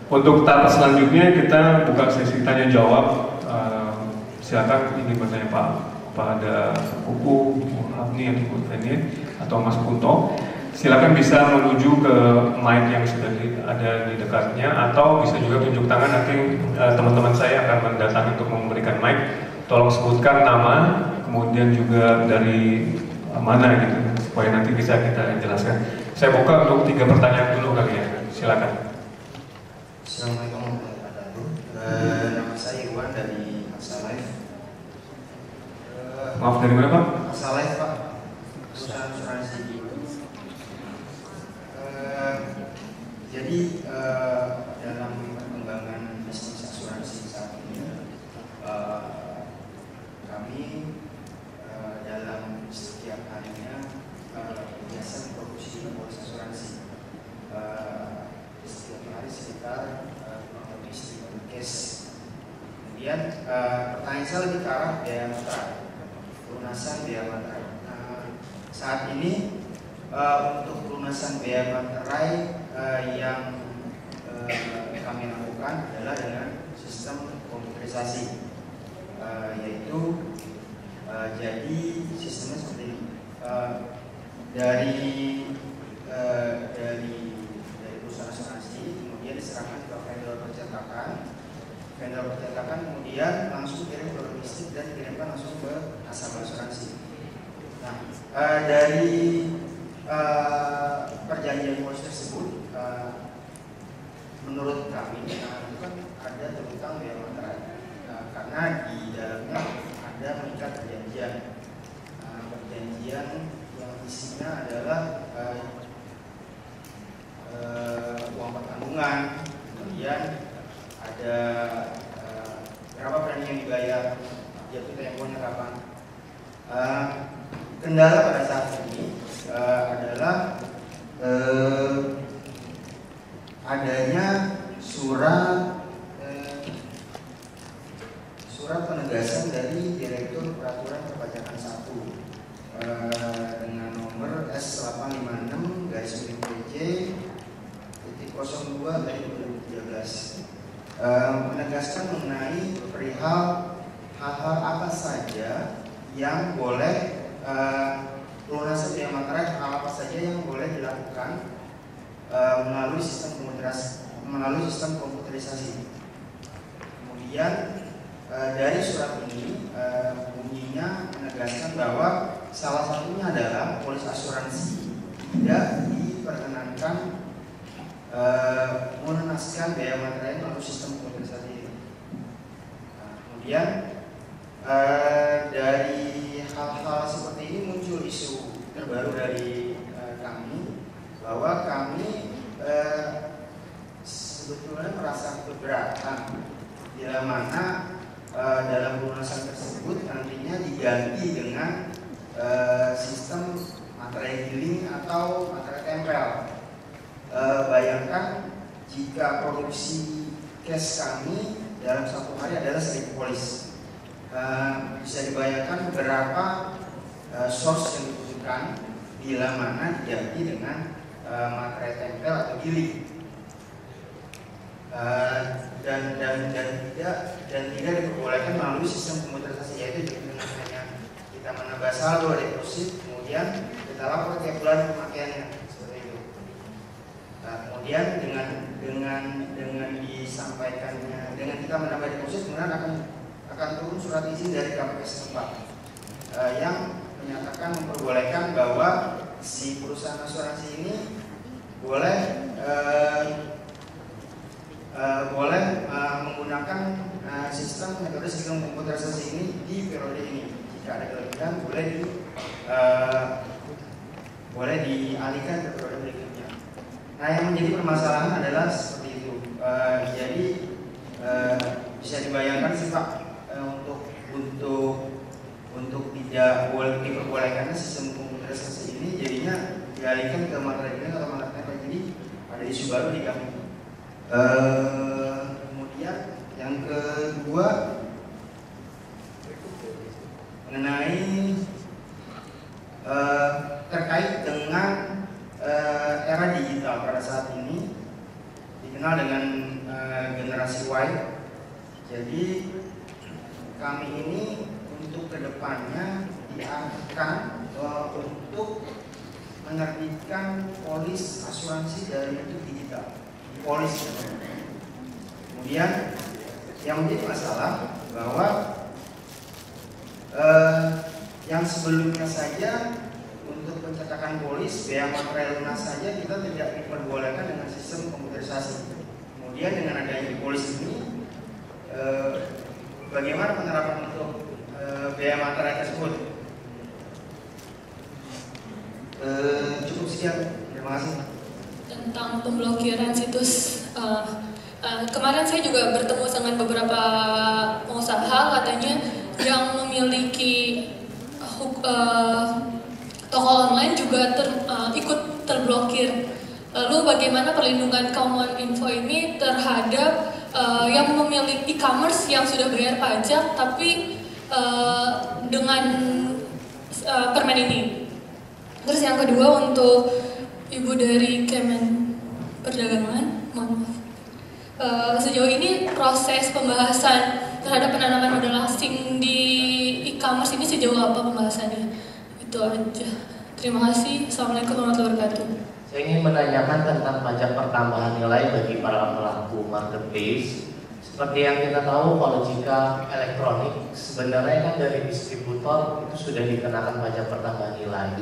Untuk tahap selanjutnya kita buka sesi tanya jawab. Silakan ingin bertanya Pak pada Kuku, Hamni atau Feni atau Mas Kunto. Silakan bisa menuju ke mic yang sudah ada di dekatnya, atau bisa juga tunjuk tangan, nanti teman-teman saya akan mendatangi untuk memberikan mic. Tolong sebutkan nama, kemudian juga dari mana gitu, supaya nanti bisa kita jelaskan. Saya buka untuk 3 pertanyaan dulu kali ya. Silakan. Assalamualaikum warahmatullahi wabarakatuh. Nama saya Iwan dari Asalife. Maaf, dari mana Pak? Asalife Pak, perusahaan asuransi. Jadi dalam perkembangan bisnis asuransi saat ini, kami dalam setiap harinya biasa memproduksi polis asuransi. Setiap hari sekitar kurang lebih 1.000 case. Kemudian pertanyaan saya lebih ke arah biaya materai, pelunasan biaya materai. Saat ini untuk pelunasan biaya materai yang kami lakukan adalah dengan sistem komputerisasi, yaitu jadi sistemnya seperti ini. Dari perusahaan asuransi kemudian diserahkan ke vendor percetakan. Vendor percetakan kemudian langsung kirim ke logistik dan dikirimkan langsung ke nasabah asuransi. Nah, dari perjanjian polis tersebut, menurut kami itu kan ada terutang biaya materai, karena di dalamnya ada mengikat perjanjian, perjanjian yang isinya adalah uang pertanggungan, kemudian ada berapa premi yang dibayar, jatuh temponya kapan. Kendala pada saat ini adalah adanya surat penegasan dari Direktur Peraturan Perpajakan 1 dengan nomor S85-PJ-02/2013 menegaskan mengenai perihal hal-hal apa saja yang boleh pelunasan biaya materai, hal apa saja yang boleh dilakukan melalui sistem komputerisasi. Kemudian dari surat ini bunyinya menegaskan bahwa salah satunya adalah polis asuransi tidak diperkenankan melunaskan biaya materai melalui sistem komputerisasi ini. Kemudian dari hal-hal seperti ini muncul isu terbaru dari kami, bahwa kami sebetulnya merasa keberatan bila mana dalam pelunasan tersebut nantinya diganti dengan sistem materai giling atau materai tempel. Bayangkan jika produksi cash kami dalam satu hari adalah 1.000 polis, bisa dibayangkan berapa source yang dibutuhkan bila mana diganti dengan materai tempel atau giling, dan tidak diperbolehkan melalui sistem komputerisasi, yaitu dengan hanya kita menambah saldo deposit, kemudian kita lapor tiap bulan pemakaiannya seperti itu. Kemudian dengan disampaikannya, dengan kita menambah deposit, kemudian akan turun surat izin dari KPS setempat yang menyatakan memperbolehkan bahwa si perusahaan asuransi ini boleh menggunakan metode sistem komputerisasi ini di periode ini. Jika ada kelebihan boleh dialihkan ke periode berikutnya. Nah, yang menjadi permasalahan adalah seperti itu. Jadi bisa dibayangkan sih Pak, untuk tidak boleh diperbolehkannya sistem komputerisasi ini jadinya dialihkan ke materai giling atau materai tempel. Jadi ada isu baru di kami. Kemudian yang kedua mengenai terkait dengan era digital pada saat ini dikenal dengan sesuai. Jadi kami ini untuk kedepannya diarahkan untuk menerbitkan polis asuransi dari bentuk digital, polis. Kemudian yang menjadi masalah bahwa yang sebelumnya saja untuk pencetakan polis biaya material lunas saja kita tidak diperbolehkan dengan sistem komputerisasi. Kemudian dengan adanya polis ini, bagaimana penerapan untuk biaya material tersebut? Cukup sekian, terima kasih. Tentang pemblokiran situs, kemarin saya juga bertemu dengan beberapa pengusaha katanya yang memiliki toko online juga ikut terblokir. Lalu bagaimana perlindungan Kominfo ini terhadap yang memiliki e-commerce yang sudah bayar pajak tapi dengan permen ini? Terus yang kedua untuk Ibu dari Kemen Perdagangan, mohon maaf. Sejauh ini proses pembahasan terhadap penanaman modal asing di e-commerce ini sejauh apa pembahasannya? Itu aja. Terima kasih. Assalamualaikum warahmatullahi wabarakatuh. Saya ingin menanyakan tentang pajak pertambahan nilai bagi para pelaku marketplace. Seperti yang kita tahu, kalau jika elektronik sebenarnya kan dari distributor itu sudah dikenakan pajak pertambahan nilai.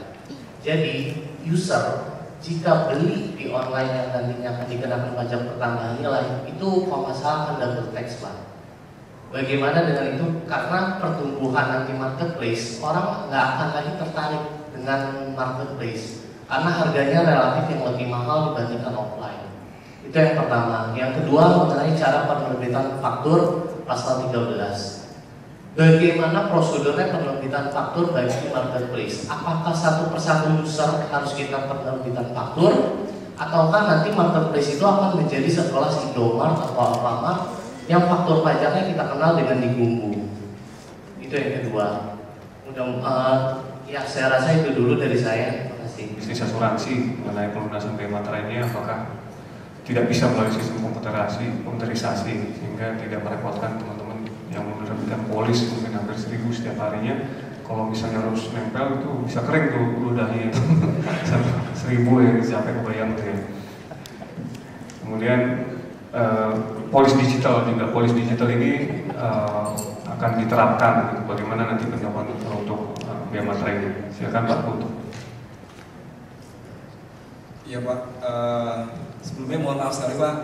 Jadi user jika beli di online yang nantinya akan dikenakan pajak pertambahan nilai itu kalau nggak salah akan double tax, Pak. Bagaimana dengan itu? Karena pertumbuhan nanti marketplace, orang nggak akan lagi tertarik dengan marketplace karena harganya relatif yang lebih mahal dibandingkan offline. Itu yang pertama. Yang kedua mengenai cara penerbitan faktur pasal 13. Bagaimana prosedurnya penerbitan faktur bagi marketplace? Apakah satu persatu user harus kita penerbitan faktur, ataukah nanti marketplace itu akan menjadi sekelas Indomart atau Alfamart yang faktur pajaknya kita kenal dengan digumbu? Itu yang kedua. Ya saya rasa itu dulu dari saya. Terima kasih. Bisnis asuransi mengenai pelunasan biaya materai ini apakah tidak bisa melalui sistem komputerisasi sehingga tidak merepotkan teman-teman yang menerbitkan polis mungkin hampir 1000 setiap harinya. Kalau misalnya harus nempel itu bisa kering tuh ludahnya itu 1000 ya, sampai kebayang tuh ya. Kemudian polis digital juga, polis digital ini akan diterapkan. Bagaimana nanti pendapat untuk biaya materai ini? Silakan Pak untuk. Iya Pak, sebelumnya mohon maaf sekali Pak,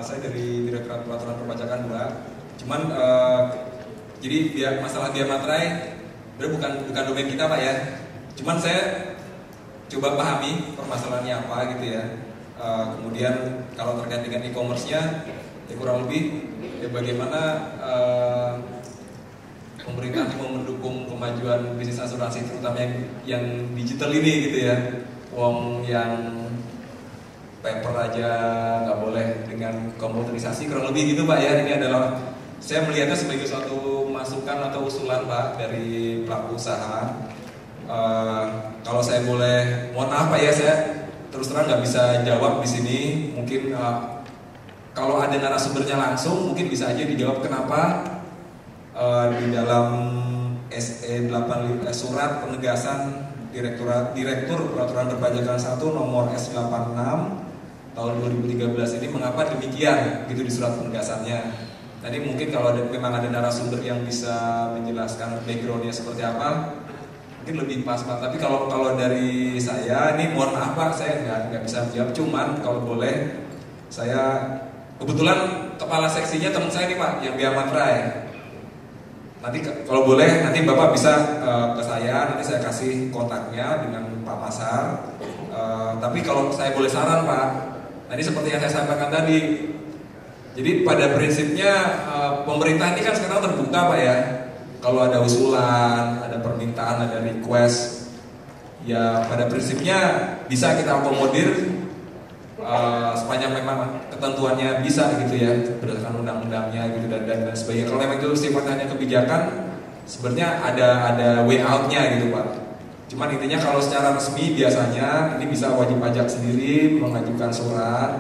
saya dari Direktorat Peraturan Perpajakan 2. Cuman jadi masalah biaya materai bukan domain kita Pak ya. Cuman saya coba pahami permasalahannya apa gitu ya. Kemudian kalau terkait dengan e-commerce-nya ya kurang lebih ya bagaimana pemerintah mau mendukung kemajuan bisnis asuransi terutama yang digital ini gitu ya. Wong yang paper aja nggak boleh dengan komputerisasi kurang lebih gitu Pak ya. Ini adalah saya melihatnya sebagai suatu masukan atau usulan Pak dari pelaku usaha. Kalau saya boleh, mohon maaf Pak ya, saya terus terang nggak bisa jawab di sini. Mungkin kalau ada narasumbernya langsung, mungkin bisa aja dijawab kenapa di dalam SE 85 surat penegasan Direktur Peraturan Perpajakan 1 nomor S86 tahun 2013 ini mengapa demikian gitu di surat penegasannya. Tadi mungkin kalau memang ada narasumber yang bisa menjelaskan backgroundnya seperti apa, mungkin lebih pas Pak. Tapi kalau dari saya, ini mohon maaf Pak, saya nggak bisa menjawab. Cuman kalau boleh, saya kebetulan kepala seksinya teman saya nih Pak, yang biaya materai. Nanti kalau boleh, nanti Bapak bisa ke saya, nanti saya kasih kontaknya dengan Pak Pasar. Tapi kalau saya boleh saran Pak, tadi seperti yang saya sampaikan tadi. Jadi pada prinsipnya pemerintah ini kan sekarang terbuka Pak ya. Kalau ada usulan, ada permintaan, ada request, ya pada prinsipnya bisa kita akomodir sepanjang memang ketentuannya bisa gitu ya, berdasarkan undang-undangnya gitu dan sebagainya. Kalau memang itu sifatnya kebijakan, sebenarnya ada way out-nya gitu Pak. Cuman intinya kalau secara resmi biasanya ini bisa wajib pajak sendiri mengajukan surat.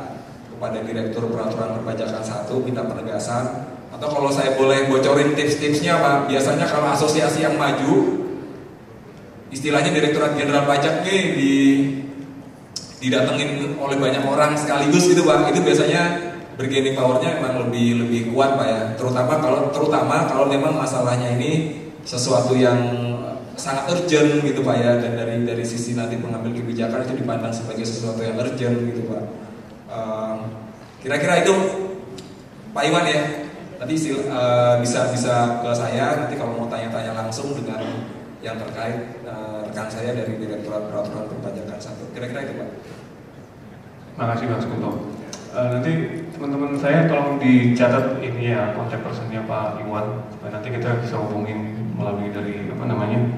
kepada Direktur Peraturan Perpajakan 1 minta penegasan. Atau kalau saya boleh bocorin tips-tipsnya Pak, biasanya kalau asosiasi yang maju, istilahnya Direktorat Jenderal Pajak nih didatengin oleh banyak orang sekaligus gitu Pak, itu biasanya bargaining powernya memang lebih kuat Pak ya. Terutama kalau memang masalahnya ini sesuatu yang sangat urgent gitu Pak ya, dan dari sisi nanti pengambil kebijakan itu dipandang sebagai sesuatu yang urgent gitu Pak. Kira-kira itu Pak Iwan ya. Nanti bisa ke saya nanti kalau mau tanya-tanya langsung dengan yang terkait rekan saya dari Direktorat Peraturan Perpajakan 1. Kira-kira itu Pak. Makasih Mas Kunto. Nanti teman-teman saya tolong dicatat ini ya kontak personnya Pak Iwan supaya nanti kita bisa hubungin melalui dari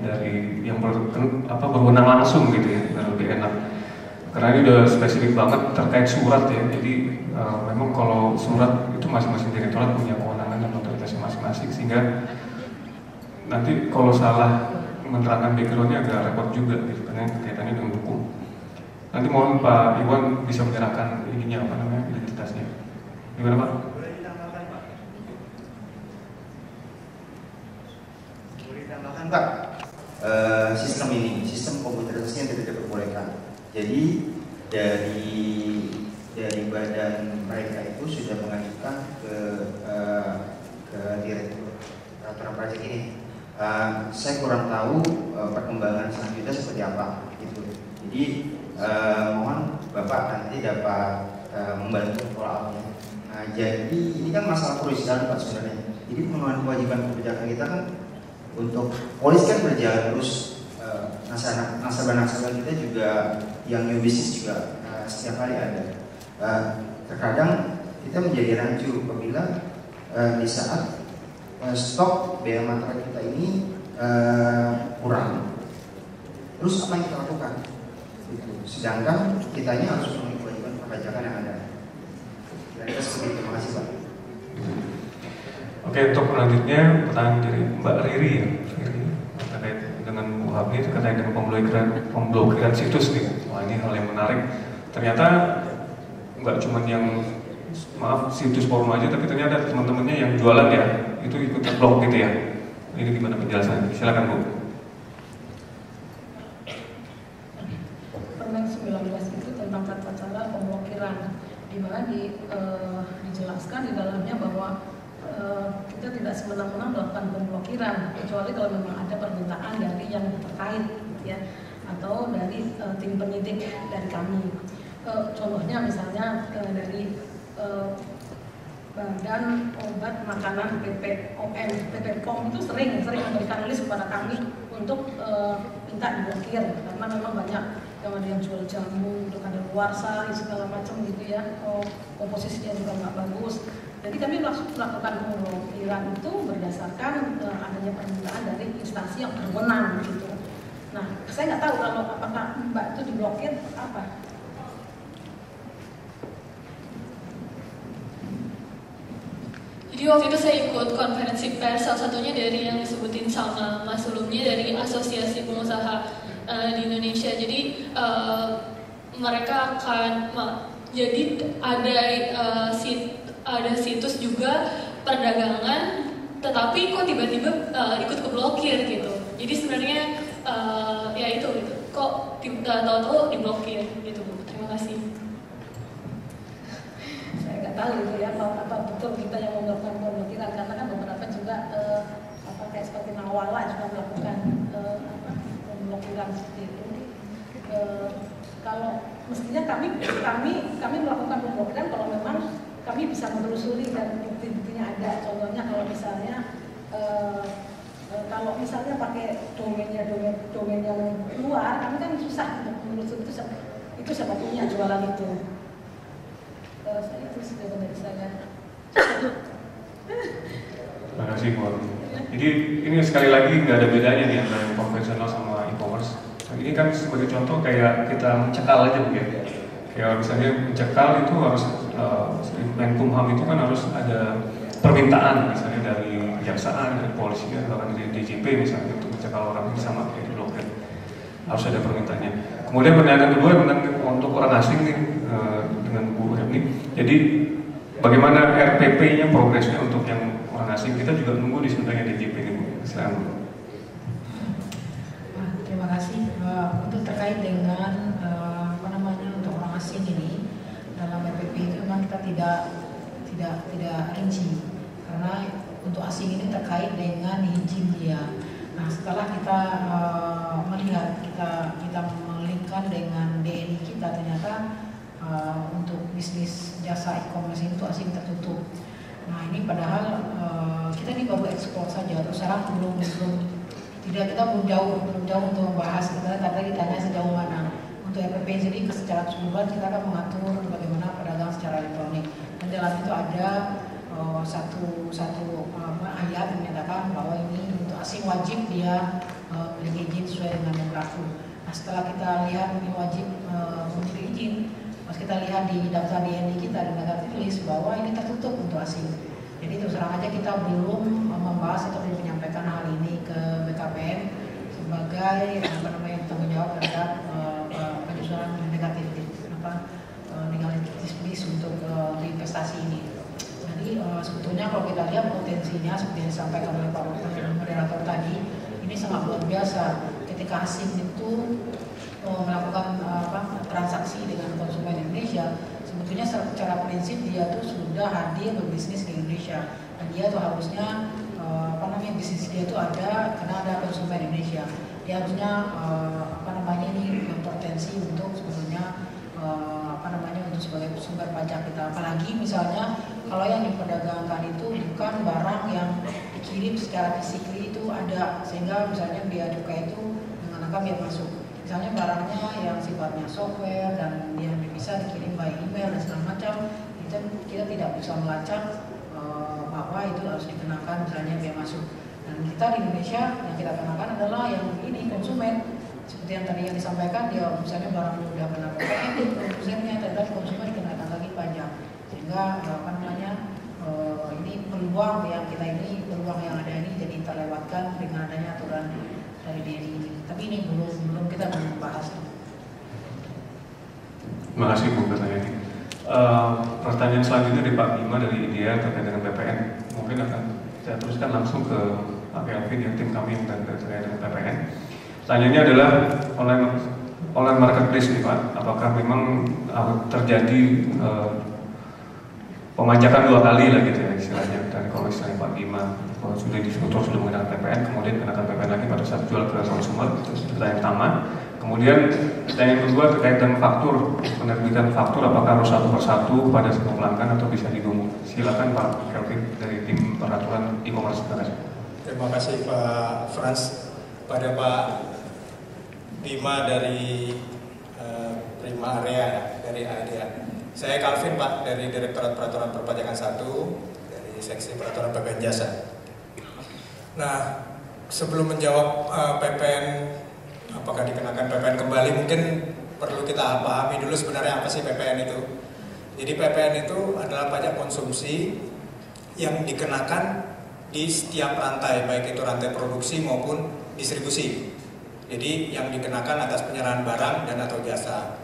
dari yang berwenang langsung gitu ya, biar lebih enak. Karena ini udah spesifik banget terkait surat ya. Jadi memang kalau surat itu masing-masing direktorat punya kewenangan dan otoritasnya masing-masing, sehingga nanti kalau salah menerangkan backgroundnya agak repot juga gitu, karena kaitannya dengan hukum. Nanti mohon Pak Iwan bisa menyerahkan ininya identitasnya. Gimana Pak? Boleh ditambahkan Pak? Boleh ditambahkan Pak? Sistem ini, sistem komputerisasi yang tidak diperbolehkan. Jadi dari badan mereka itu sudah mengajukan ke Direktur Peraturan Pajak ini. Saya kurang tahu perkembangan selanjutnya seperti apa gitu. Jadi mohon Bapak nanti dapat membantu follow up-nya. Nah, jadi ini kan masalah perusahaan Pak sebenarnya. Jadi pemenuhan kewajiban kebijakan kita kan untuk polis kan berjalan terus, nasabah-nasabah kita juga yang new business juga setiap hari ada. Terkadang kita menjadi rancu apabila di saat stok bea materai kita ini kurang. Terus apa yang kita lakukan? Sedangkan kita ini harus memenuhi kewajiban perpajakan yang ada. Kira-kira seperti itu. Terima kasih Pak. Oke, untuk selanjutnya pertanyaan dari Mbak Riri ya, terkait dengan UHAP ini terkait dengan pemblokiran situs nih. Wah, ini hal yang menarik. Ternyata nggak cuma yang situs forum aja, tapi ternyata teman-temannya yang jualan ya itu ikut blok gitu ya. Ini gimana penjelasannya? Silakan Bu. Permen 19 itu tentang tata cara pemblokiran, di mana dijelaskan di dalamnya bahwa kita tidak semena-mena melakukan pemblokiran kecuali kalau memang ada permintaan dari yang terkait ya, atau dari tim penyidik dari kami. Contohnya misalnya dari Badan Obat Makanan BPOM itu sering memberikan list kepada kami untuk minta diblokir karena memang banyak yang ada yang jual jamu, untuk ada luarsa segala macam gitu ya, komposisinya juga nggak bagus. Jadi kami melakukan pemblokiran itu berdasarkan adanya permintaan dari instansi yang berwenang gitu. Nah, saya nggak tahu kalau apakah Mbak itu diblokir apa. Jadi waktu itu saya ikut konferensi pers, salah satunya dari yang disebutin sama Mas sebelumnya dari Asosiasi Pengusaha di Indonesia. Jadi mereka akan jadi ada situs juga perdagangan, tetapi kok tiba-tiba ikut keblokir gitu. Jadi sebenarnya ya itu kok tahu-tahu diblokir gitu Bu. Terima kasih. Saya nggak tahu itu ya apa betul kita yang melakukan pemblokiran, karena kan beberapa juga kayak seperti Nawala juga melakukan pemblokiran seperti itu. Kalau mestinya kami melakukan pemblokiran kalau memang kami bisa menelusuri dan bukti-buktinya ada. Contohnya kalau misalnya pakai domain yang luar, kami kan susah untuk menelusuri itu siapa punya jualan itu. Saya itu sudah dari saya. Terima kasih Bu. Jadi ini sekali lagi nggak ada bedanya nih antara yang konvensional sama e-commerce. Ini kan sebagai contoh kayak kita mencekal aja Bu ya. Kayak misalnya mencekal itu harus Menkumham itu kan harus ada permintaan misalnya dari kejaksaan, dari polisi, bahkan dari DJP misalnya untuk mencekal orang ini sama kayak di blokir. Harus ada permintaannya. Kemudian pertanyaan kedua tentang untuk orang asing nih dengan Bu Repni. Jadi bagaimana RPP-nya progresnya untuk yang orang asing? Kita juga nunggu di sebenarnya DJP ini, Bu. Silakan, Bu. Terima kasih. Untuk terkait dengan untuk orang asing ini dalam RPP itu memang kita tidak rinci karena untuk asing ini terkait dengan izin dia. Nah, setelah kita melihat kita melingkan dengan DNI kita, ternyata untuk bisnis jasa e-commerce itu asing tertutup. Nah, ini padahal kita ini baru ekspor saja, terus sekarang kita belum jauh untuk membahas. Kita tadi ditanya sejauh mana. Untuk RPP sendiri secara keseluruhan kita akan mengatur bagaimana perdagangan secara elektronik. Dan dalam itu ada satu ayat yang menyatakan bahwa ini untuk asing wajib dia memiliki izin sesuai dengan yang berlaku. Nah, setelah kita lihat ini wajib memiliki izin, pas kita lihat di daftar DNI kita di negara tulis bahwa ini tertutup untuk asing. Jadi terus terang aja kita belum membahas atau belum menyampaikan hal ini ke BKPM sebagai tanggung jawab terhadap penyusunan negatif list untuk investasi ini. Jadi sebetulnya kalau kita lihat potensinya seperti yang disampaikan oleh Pak Moderator tadi, ini sangat luar biasa ketika asing itu melakukan transaksi dengan konsumen Indonesia. Sebetulnya secara prinsip dia tuh sudah hadir berbisnis di Indonesia dan dia tuh harusnya bisnis dia tuh ada karena ada konsumen Indonesia. Dia harusnya ini berpotensi untuk sebetulnya untuk sebagai sumber pajak kita. Apalagi misalnya kalau yang diperdagangkan itu bukan barang yang dikirim secara fisik itu ada, sehingga misalnya biaya cukai itu dengan angka biaya masuk. Misalnya barangnya yang sifatnya software dan yang bisa dikirim by email dan segala macam, kita tidak bisa melacak bahwa itu harus dikenakan misalnya biaya masuk. Dan kita di Indonesia yang kita kenakan adalah yang ini konsumen. Seperti yang tadi yang disampaikan, dia misalnya barang sudah kena PPN, produsennya tetap konsumen dikenakan lagi pajak. Sehingga ini peluang yang ada ini jadi terlewatkan dengan adanya aturan dari DNI ini. Tapi ini belum kita bahas. Terima kasih, Bu, pertanyaan ini. Pertanyaan selanjutnya dari Pak Bima dari IDEA terkait dengan PPN. Mungkin akan saya teruskan langsung ke Pak Kelvin yang tim kami yang terkait dengan PPN. Pertanyaannya adalah online marketplace nih, Pak. Apakah memang terjadi pemajakan 2 kali lah gitu ya istilahnya. Dan kalau istilahnya Pak Bima sudah disetor sudah mengenakan PPN, kemudian kenakan PPN lagi pada saat jual ke konsumer, itu pertanyaan pertama. Kemudian pertanyaan kedua terkait dengan faktur, penerbitan faktur apakah harus satu persatu kepada satu pelanggan atau bisa digumul? Silakan Pak Kelvin dari tim peraturan e-commerce. Terima kasih Pak Frans. Pada Pak Bima dari Prima Area dari ADA. Saya Calvin Pak dari Direktorat Peraturan Perpajakan 1 dari Seksi Peraturan PPN Jasa. Nah, sebelum menjawab PPN apakah dikenakan PPN kembali, mungkin perlu kita pahami dulu sebenarnya apa sih PPN itu. Jadi PPN itu adalah pajak konsumsi yang dikenakan di setiap rantai, baik itu rantai produksi maupun distribusi. Jadi yang dikenakan atas penyerahan barang dan atau jasa.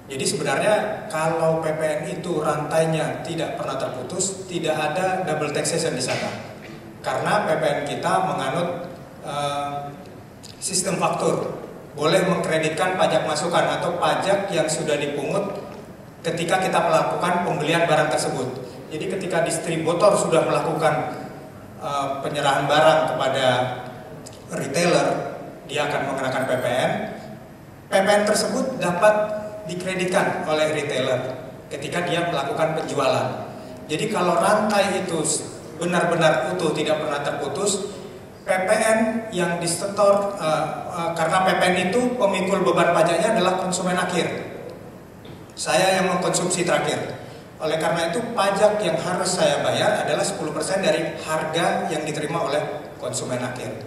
Jadi sebenarnya kalau PPN itu rantainya tidak pernah terputus, tidak ada double taxation di sana. Karena PPN kita menganut sistem faktur, boleh mengkreditkan pajak masukan atau pajak yang sudah dipungut ketika kita melakukan pembelian barang tersebut. Jadi ketika distributor sudah melakukan penyerahan barang kepada retailer, dia akan mengenakan PPN. PPN tersebut dapat dikreditkan oleh retailer ketika dia melakukan penjualan. Jadi kalau rantai itu benar-benar utuh, tidak pernah terputus, PPN yang disetor karena PPN itu pemikul beban pajaknya adalah konsumen akhir. Saya yang mengkonsumsi terakhir. Oleh karena itu pajak yang harus saya bayar adalah 10% dari harga yang diterima oleh konsumen akhir.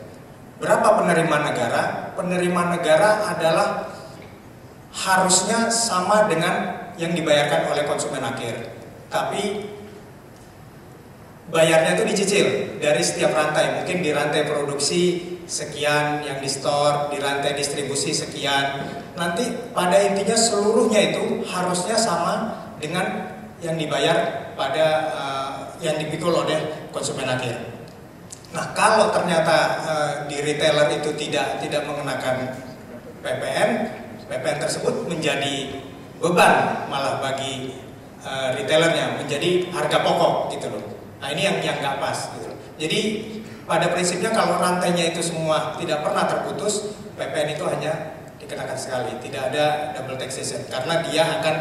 Berapa penerimaan negara? Penerimaan negara adalah harusnya sama dengan yang dibayarkan oleh konsumen akhir. Tapi bayarnya itu dicicil dari setiap rantai. Mungkin di rantai produksi sekian yang di store, di rantai distribusi sekian. Nanti pada intinya seluruhnya itu harusnya sama dengan yang dibayar pada yang dipikul oleh konsumen akhir. Nah, kalau ternyata di retailer itu tidak mengenakan PPN tersebut menjadi beban malah bagi retailernya, menjadi harga pokok gitu loh. Nah, ini yang nggak pas gitu. Jadi pada prinsipnya kalau rantainya itu semua tidak pernah terputus, PPN itu hanya dikenakan sekali, tidak ada double taxation karena dia akan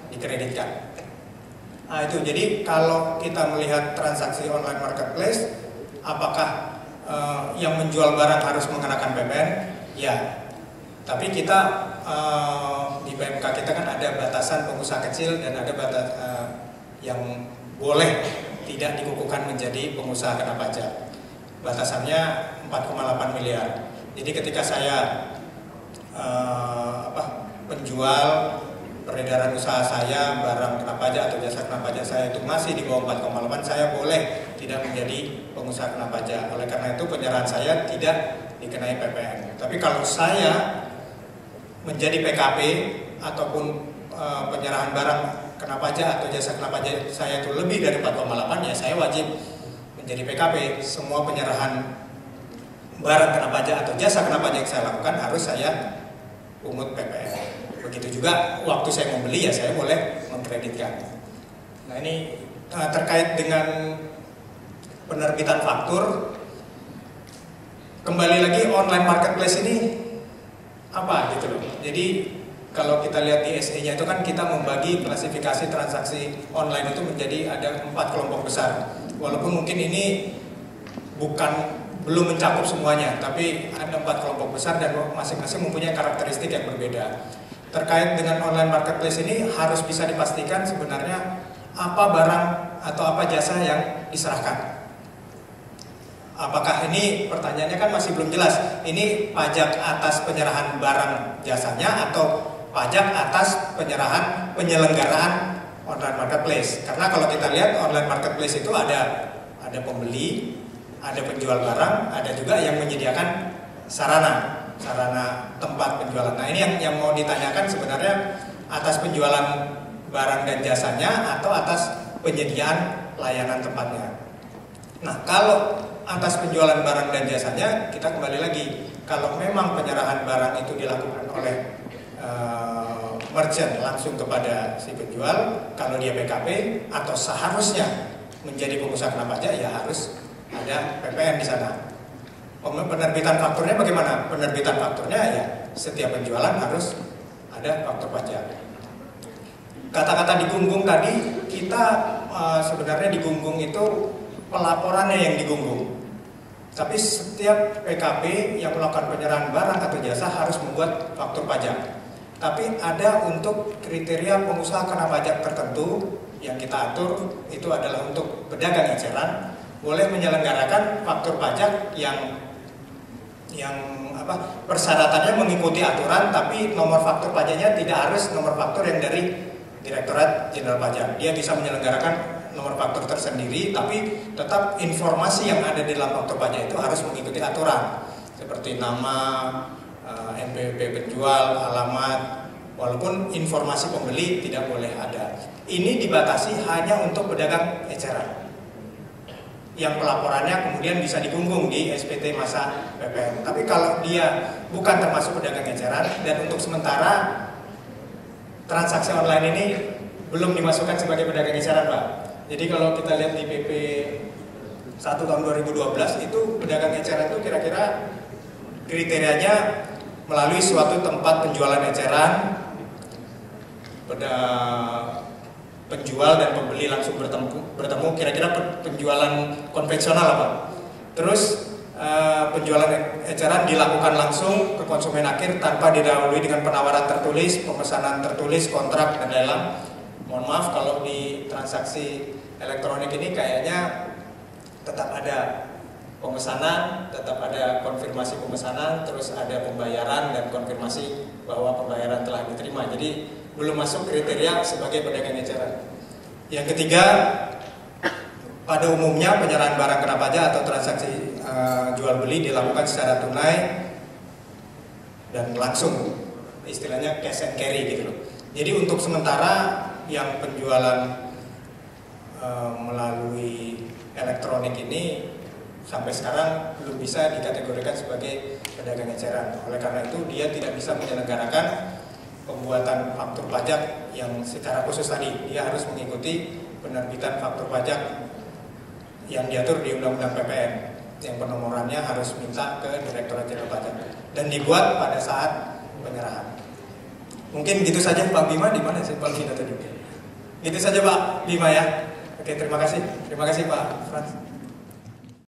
dikreditkan. Nah itu, jadi kalau kita melihat transaksi online marketplace, apakah yang menjual barang harus mengenakan PPN? Ya, tapi kita di PMK kita kan ada batasan pengusaha kecil dan ada batas yang boleh tidak dikukuhkan menjadi pengusaha kena pajak. Batasannya 4,8 miliar. Jadi ketika saya penjual peredaran usaha saya, barang kena pajak atau jasa kena pajak saya itu masih di bawah 4,8, saya boleh tidak menjadi pengusaha kena pajak. Oleh karena itu penyerahan saya tidak dikenai PPN. Tapi kalau saya menjadi PKP ataupun penyerahan barang kena pajak atau jasa kena pajak saya itu lebih dari 4,8, ya saya wajib menjadi PKP. Semua penyerahan barang kena pajak atau jasa kena pajak yang saya lakukan harus saya pungut PPN. Begitu juga waktu saya membeli, ya saya boleh mengkreditkan. Nah ini terkait dengan penerbitan faktur. Kembali lagi, online marketplace ini apa gitu loh. Jadi kalau kita lihat di SE-nya itu kan kita membagi klasifikasi transaksi online itu menjadi ada 4 kelompok besar. Walaupun mungkin ini belum mencakup semuanya, tapi ada 4 kelompok besar dan masing-masing mempunyai karakteristik yang berbeda. Terkait dengan online marketplace ini harus bisa dipastikan sebenarnya apa barang atau apa jasa yang diserahkan. Apakah ini, pertanyaannya kan masih belum jelas, ini pajak atas penyerahan barang jasanya atau pajak atas penyerahan penyelenggaraan online marketplace. Karena kalau kita lihat online marketplace itu ada pembeli, ada penjual barang, ada juga yang menyediakan sarana tempat penjualan. Nah ini yang mau ditanyakan sebenarnya atas penjualan barang dan jasanya atau atas penyediaan layanan tempatnya. Nah kalau atas penjualan barang dan jasanya, kita kembali lagi, kalau memang penyerahan barang itu dilakukan oleh merchant langsung kepada si penjual, kalau dia PKP atau seharusnya menjadi pengusaha kena pajak, ya harus ada PPN di sana. Penerbitan fakturnya bagaimana? Penerbitan fakturnya ya setiap penjualan harus ada faktur pajak. Kata-kata digunggung tadi, kita sebenarnya digunggung itu pelaporannya yang digunggung. Tapi setiap PKP yang melakukan penyerahan barang atau jasa harus membuat faktur pajak. Tapi ada untuk kriteria pengusaha kena pajak tertentu yang kita atur, itu adalah untuk pedagang eceran boleh menyelenggarakan faktur pajak yang persyaratannya mengikuti aturan, tapi nomor faktur pajaknya tidak harus nomor faktur yang dari Direktorat Jenderal Pajak. Dia bisa menyelenggarakan nomor faktur tersendiri, tapi tetap informasi yang ada di dalam faktur pajak itu harus mengikuti aturan, seperti nama, NPWP penjual, alamat, walaupun informasi pembeli tidak boleh ada. Ini dibatasi hanya untuk pedagang eceran yang pelaporannya kemudian bisa digunggung di SPT masa PPN. Tapi kalau dia bukan termasuk pedagang eceran dan untuk sementara transaksi online ini belum dimasukkan sebagai pedagang eceran, Pak. Jadi kalau kita lihat di PP 1 tahun 2012 itu pedagang eceran itu kira-kira kriterianya melalui suatu tempat penjualan eceran, penjual dan pembeli langsung bertemu, kira-kira penjualan konvensional Pak. Terus penjualan eceran dilakukan langsung ke konsumen akhir tanpa didahului dengan penawaran tertulis, pemesanan tertulis, kontrak dan lain-lain. Mohon maaf kalau di transaksi elektronik ini kayaknya tetap ada pemesanan, tetap ada konfirmasi pemesanan, terus ada pembayaran dan konfirmasi bahwa pembayaran telah diterima. Jadi belum masuk kriteria sebagai pedagang eceran. Yang ketiga, pada umumnya penyerahan barang kena pajak atau transaksi jual beli dilakukan secara tunai dan langsung, istilahnya cash and carry gitu loh. Jadi untuk sementara yang penjualan melalui elektronik ini sampai sekarang belum bisa dikategorikan sebagai pedagang eceran. Oleh karena itu dia tidak bisa menyelenggarakan pembuatan faktur pajak yang secara khusus tadi. Dia harus mengikuti penerbitan faktur pajak yang diatur di Undang-Undang PPN, yang penomorannya harus minta ke Direktorat Jenderal Pajak dan dibuat pada saat penyerahan. Mungkin gitu saja Pak Bima. Di mana sih Pak Bima tadi? Gitu saja Pak Bima ya. Oke, terima kasih. Terima kasih Pak Frans.